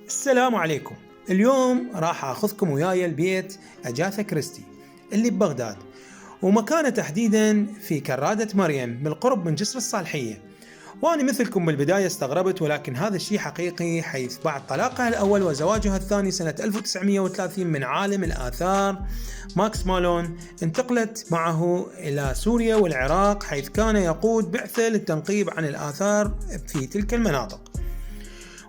السلام عليكم. اليوم راح أخذكم وياي البيت أجاثا كريستي اللي ببغداد، ومكانه تحديدا في كرادة مريم بالقرب من جسر الصالحية. وأنا مثلكم بالبداية استغربت، ولكن هذا الشيء حقيقي، حيث بعد طلاقها الأول وزواجها الثاني سنة 1930 من عالم الآثار ماكس مالون، انتقلت معه إلى سوريا والعراق، حيث كان يقود بعثة للتنقيب عن الآثار في تلك المناطق.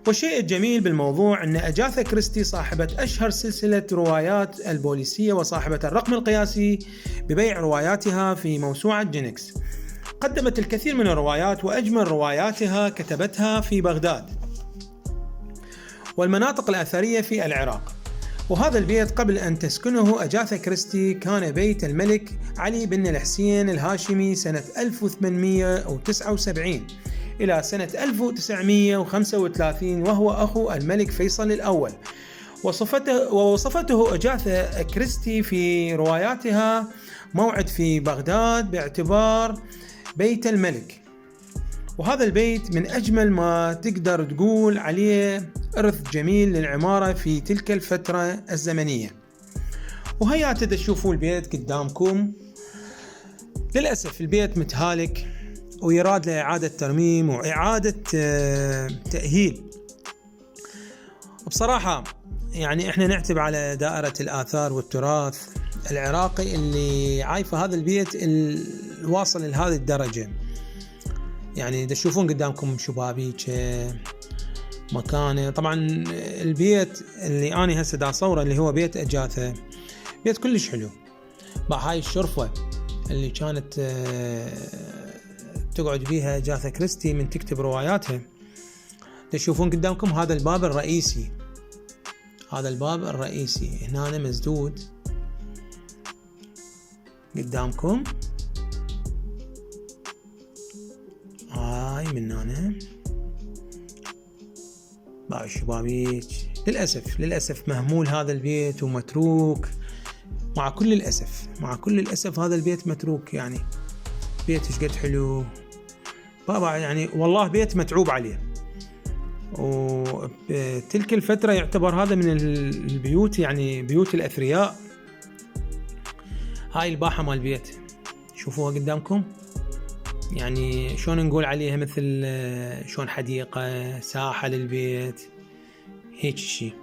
والشيء الجميل بالموضوع أن أجاثا كريستي صاحبة أشهر سلسلة روايات البوليسية وصاحبة الرقم القياسي ببيع رواياتها في موسوعة جينكس. قدمت الكثير من الروايات، وأجمل رواياتها كتبتها في بغداد والمناطق الأثرية في العراق. وهذا البيت قبل أن تسكنه أجاثا كريستي كان بيت الملك علي بن الحسين الهاشمي سنة 1879 إلى سنة 1935، وهو أخو الملك فيصل الأول. ووصفته أجاثا كريستي في رواياتها موعد في بغداد باعتبار بيت الملك. وهذا البيت من أجمل ما تقدر تقول عليه إرث جميل للعمارة في تلك الفترة الزمنية. وهيا تشوفوا البيت قدامكم. للأسف البيت متهالك ويراد لإعادة ترميم وإعادة تأهيل. بصراحة يعني إحنا نعتب على دائرة الآثار والتراث العراقي اللي عايفة هذا البيت الواصل لهذه الدرجة. يعني تشوفون قدامكم شبابيك مكانه. طبعا البيت اللي أنا هسه دا صوره اللي هو بيت أجاثا، بيت كلش حلو. بقى هاي الشرفة اللي كانت تقعد بيها أجاثا كريستي من تكتب رواياتها. تشوفون قدامكم هذا الباب الرئيسي، هذا الباب الرئيسي هنا مسدود قدامكم. هاي من هنا باب الشبابيك. للأسف مهمول هذا البيت ومتروك. مع كل الأسف هذا البيت متروك. يعني بيت ايش قد حلو بابا، يعني والله بيت متعوب عليه. وتلك الفترة يعتبر هذا من البيوت، يعني بيوت الأثرياء. هاي الباحة مال البيت شوفوها قدامكم، يعني شلون نقول عليها مثل شلون حديقة ساحة للبيت هيك شيء.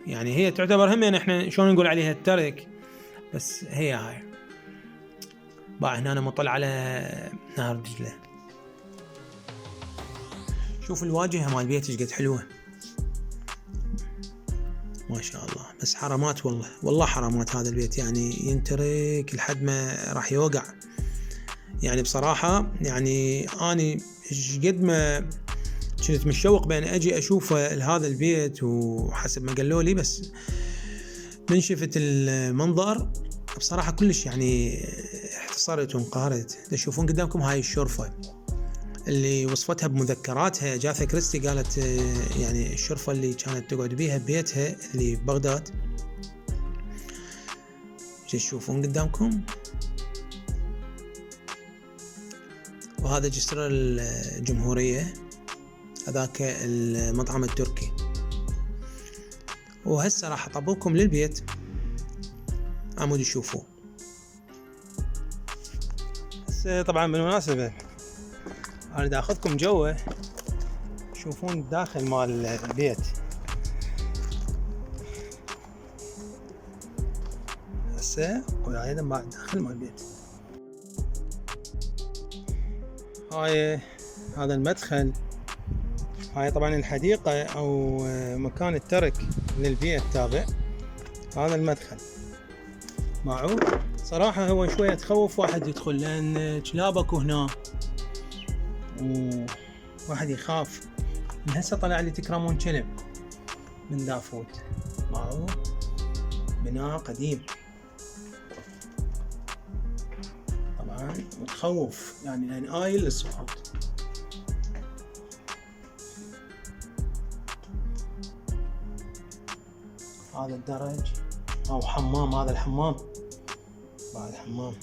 يعني هي تعتبر هم، يعني احنا شلون نقول عليها الترك، بس هي هاي. بقى هنا مطلع على نهر دجلة. شوف الواجهة مال البيت ايش قد حلوة ما شاء الله. بس حرامات والله حرامات هذا البيت، يعني ينترك لحد ما راح يوقع. يعني بصراحة يعني أنا ايش قد ما كنت متشوق بأن أجي أشوف هذا البيت، وحسب ما قالوا لي، بس من شفت المنظر بصراحة كلش يعني احتصرت وانقهرت. تشوفون قدامكم هاي الشرفة اللي وصفتها بمذكراتها أجاثا كريستي. قالت يعني الشرفة اللي كانت تقعد بيها ببيتها اللي ببغداد. تشوفون قدامكم. وهذا جسر الجمهورية، هذاك المطعم التركي. وهسه راح اطبقكم للبيت عمود تشوفوه. هسه طبعا بالمناسبة انا دا اخذكم جوه تشوفون الداخل مال البيت. هسه وياي مع الداخل مال البيت. هذا المدخل. هاي طبعا الحديقة او مكان الترك للبيت تابع. هذا المدخل معه صراحة هو شوية تخوف واحد يدخل، لان كلابك هنا وواحد يخاف. من هسه طلع لي تكرمون كلب من دافوت. معه بناء قديم طبعا متخوف، يعني لان آيل للصعود. هذا الدرج او حمام. هذا الحمام بعد حمام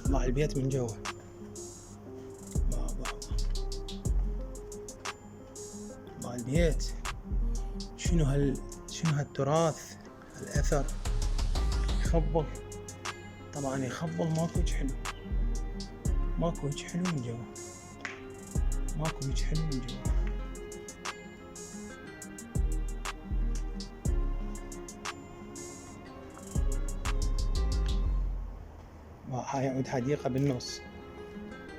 مع البيت من جوا. البيت. شنو هالتراث، الأثر يخبل. طبعا يخبل، ماكو وجه حلو، ماكو وجه حلو من جوا، ماكو وجه حلو من جوا. هاي عود حديقة بالنص،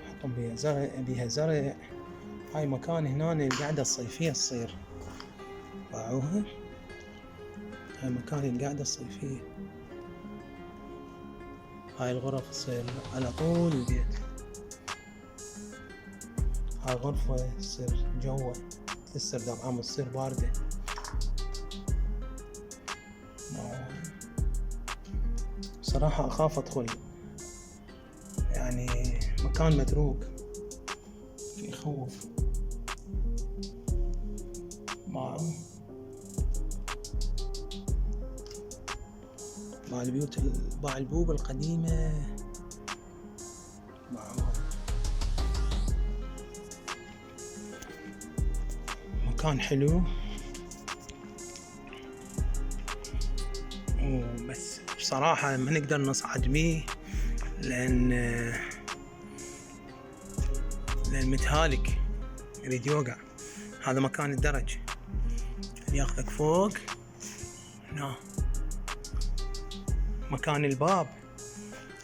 حطهم بيها زرع. هاي مكان هنا القعدة الصيفية تصير، باعوها. هاي مكان القعدة الصيفية، هاي الغرف تصير على طول البيت. هاي غرفة تصير جوا، تصير دام تصير باردة. صراحة أخاف أدخل، يعني مكان متروك يخوف. مع البيوت باع البوب القديمة. مكان حلو، بس بصراحة ما نقدر نصعد بيه لأن متهالك، يريد يوقع. هذا مكان الدرج اللي ياخذك فوق هنا. مكان الباب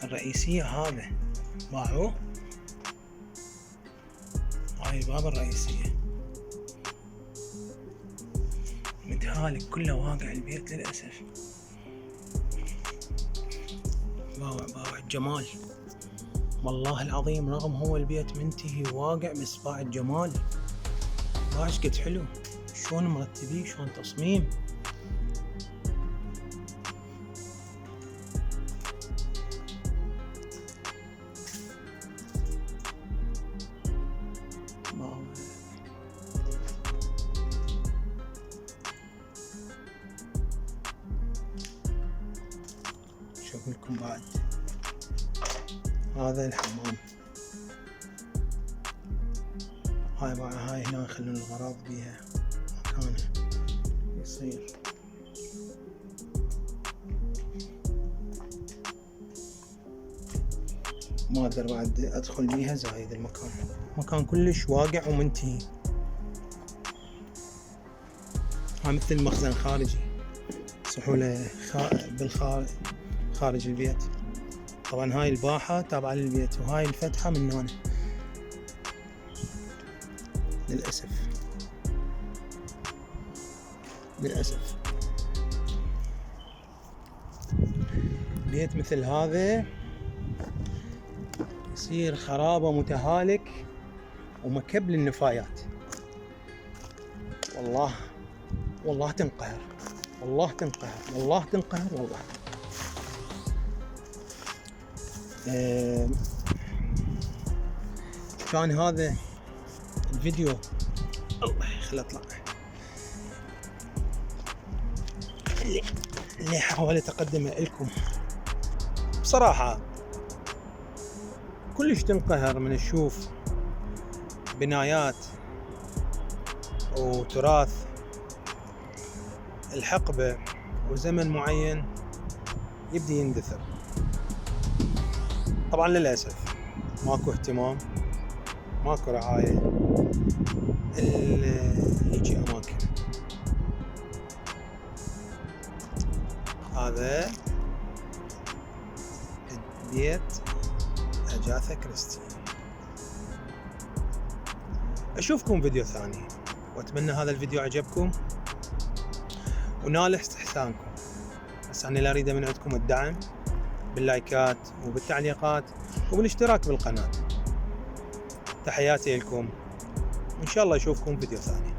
الرئيسية هذا باعوه، هاي الباب الرئيسية متهالك كله، واقع البيت للأسف. باع الجمال، والله العظيم رغم هو البيت منتهي واقع، بس باع الجمال. باع قد حلو، شلون مرتبين، شلون تصميم. شوف لكم بعد هذا الحمام. هاي هنا يخلون الغراض بيها مكانه يصير. ما اقدر بعد ادخل بيها، زايد المكان، مكان كلش واقع ومنتهي. هاي مثل مخزن خارجي، سحولة خارج البيت. طبعا هاي الباحة تابعة للبيت، وهاي الفتحة من هنا للأسف. بيت مثل هذا يصير خرابة، متهالك ومكب للنفايات. والله تنقهر، والله تنقهر. كان هذا الفيديو، الله خلي اطلع، اللي حاولت اقدمه لكم. بصراحة كلش تنقهر من تشوف بنايات وتراث الحقبة وزمن معين يبدي يندثر. طبعا للأسف ماكو اهتمام، ماكو رعاية هيجي أماكن. هذا بيت أجاثا كريستي. أشوفكم فيديو ثاني، وأتمنى هذا الفيديو عجبكم ونال استحسانكم. بس أنا لا أريد من عندكم الدعم باللايكات وبالتعليقات وبالاشتراك بالقناة. تحياتي لكم، وإن شاء الله أشوفكم فيديو ثاني.